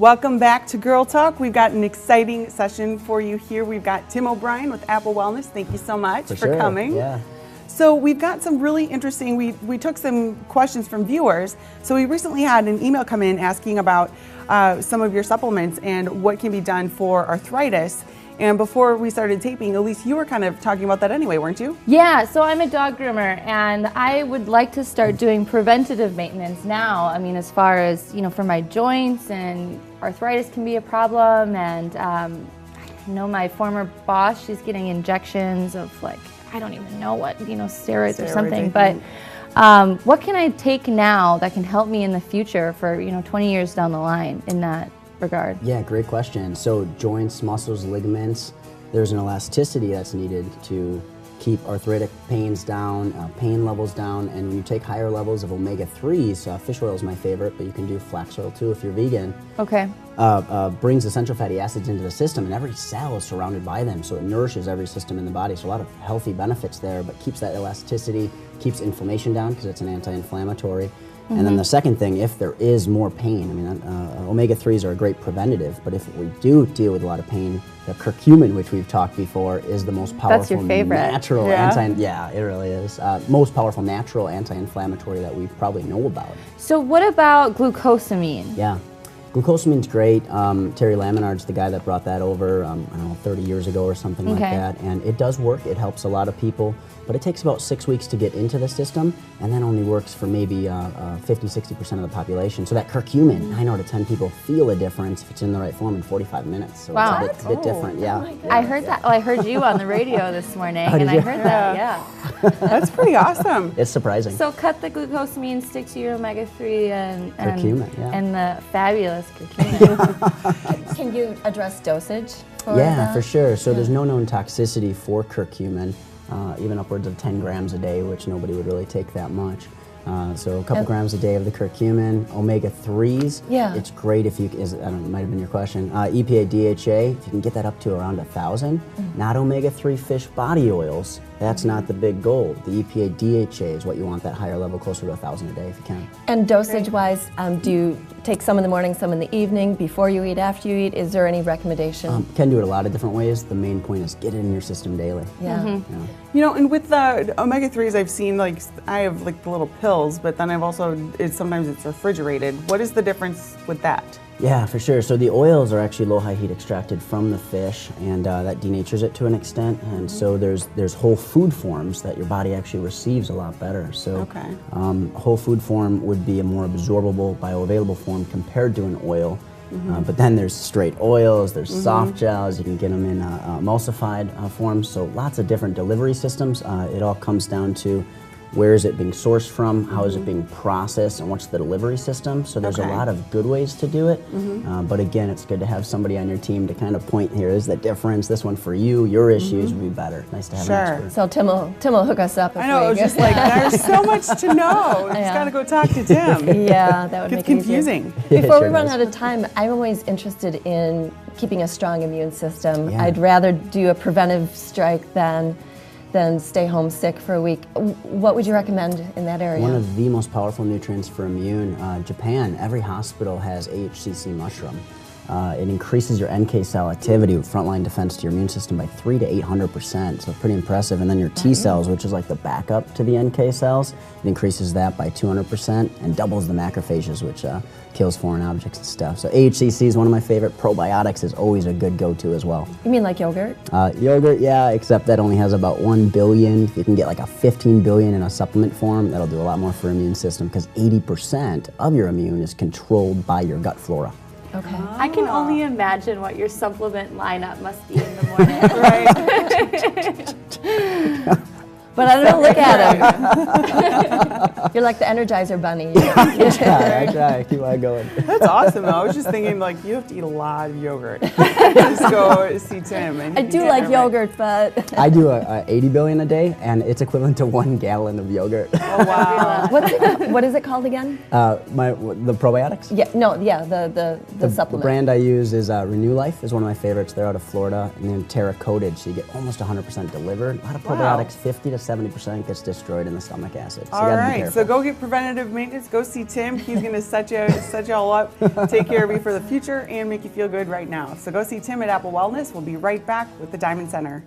Welcome back to Girl Talk. We've got an exciting session for you here. We've got Tim OBrien with Apple Wellness. Thank you so much for coming. Yeah. So we've got some really interesting, we took some questions from viewers. So we recently had an email come in asking about some of your supplements and what can be done for arthritis. And before we started taping, Elise, you were kind of talking about that anyway, weren't you? Yeah, so I'm a dog groomer and I would like to start doing preventative maintenance now. I mean, as far as, for my joints, and arthritis can be a problem, and I know my former boss, she's getting injections of I don't even know what, steroids or something, but what can I take now that can help me in the future for, 20 years down the line in that regard? Yeah, great question. So joints, muscles, ligaments, there's an elasticity that's needed to keep arthritic pains down, pain levels down, and when you take higher levels of omega-3s, fish oil is my favorite, but you can do flax oil too if you're vegan. Okay. Brings essential fatty acids into the system, and every cell is surrounded by them, so it nourishes every system in the body. So a lot of healthy benefits there, but keeps that elasticity, keeps inflammation down because it's an anti-inflammatory. And then the second thing, if there is more pain, I mean, omega-3s are a great preventative, but if we do deal with a lot of pain, the curcumin, which we've talked before, is the most powerful That's your favorite. natural yeah, it really is. Most powerful natural anti-inflammatory that we probably know about. So what about glucosamine? Yeah. Glucosamine's great. Terry Laminard's the guy that brought that over, I don't know, 30 years ago or something like that. And it does work. It helps a lot of people. But it takes about 6 weeks to get into the system, and then only works for maybe 50–60% of the population. So that curcumin, 9 out of 10 people feel a difference if it's in the right form in 45 minutes. So wow. It's a bit different, yeah. Oh I heard that. Well, I heard you on the radio this morning, and I heard that, yeah. That's pretty awesome. It's surprising. So cut the glucosamine, stick to your omega-3 and curcumin, yeah. And the fabulous curcumin. Can you address dosage for Yeah, that? for sure. So there's no known toxicity for curcumin. Even upwards of 10 grams a day, which nobody would really take that much. So a couple grams a day of the curcumin, omega-3s. Yeah. It's great if you, I don't know, it might have been your question. EPA, DHA, if you can get that up to around 1,000. Not omega-3 fish body oils. That's not the big goal. The EPA, DHA is what you want, that higher level, closer to 1,000 a day if you can. And dosage-wise, do you take some in the morning, some in the evening, before you eat, after you eat? Is there any recommendation? Can do it a lot of different ways. The main point is get it in your system daily. Yeah. Yeah. And with the omega-3s, I've seen I have the little pills, but then I've also, sometimes it's refrigerated. What is the difference with that? Yeah, for sure. So the oils are actually low-high heat extracted from the fish, and that denatures it to an extent. And so there's whole food forms that your body actually receives a lot better. So whole food form would be a more absorbable, bioavailable form compared to an oil. But then there's straight oils, there's soft gels, you can get them in emulsified forms. So lots of different delivery systems. It all comes down to where is it being sourced from, how is it being processed, and what's the delivery system. So there's a lot of good ways to do it. But again, it's good to have somebody on your team to kind of point, here is the difference, this one for you, your issues would be better. Nice to have an expert. So Tim will hook us up. I know, it was just there's so much to know. You just got to go talk to Tim. Yeah, that would make it confusing. Before we run out of time, I'm always interested in keeping a strong immune system. I'd rather do a preventive strike than stay home sick for a week. What would you recommend in that area? One of the most powerful nutrients for immune, Japan, every hospital has AHCC mushroom. It increases your NK cell activity with frontline defense to your immune system by 300% to 800%, so pretty impressive. And then your T cells, which is like the backup to the NK cells, it increases that by 200% and doubles the macrophages, which kills foreign objects and stuff. So AHCC is one of my favorite. Probiotics is always a good go-to as well. You mean like yogurt? Yogurt, yeah, except that only has about 1 billion. You can get like a 15 billion in a supplement form. That'll do a lot more for your immune system because 80% of your immune is controlled by your gut flora. Okay. I can only imagine what your supplement lineup must be in the morning. Right. But I don't look at him. You're like the Energizer Bunny. I try. Keep on going. That's awesome, though. I was just thinking, you have to eat a lot of yogurt. Just go see Tim. And I do like yogurt, but... I do 80 billion a day, and it's equivalent to 1 gallon of yogurt. Oh, wow. What is it called again? The probiotics? Yeah, no, yeah, the supplement. The brand I use is Renew Life, is one of my favorites. They're out of Florida, and then Terra Coated, so you get almost 100% delivered. A lot of probiotics, 50 to 70% gets destroyed in the stomach acid. So All right, So go get preventative maintenance. Go see Tim. He's going to set you all up, take care of you for the future, and make you feel good right now. So go see Tim at Apple Wellness. We'll be right back with the Diamond Center.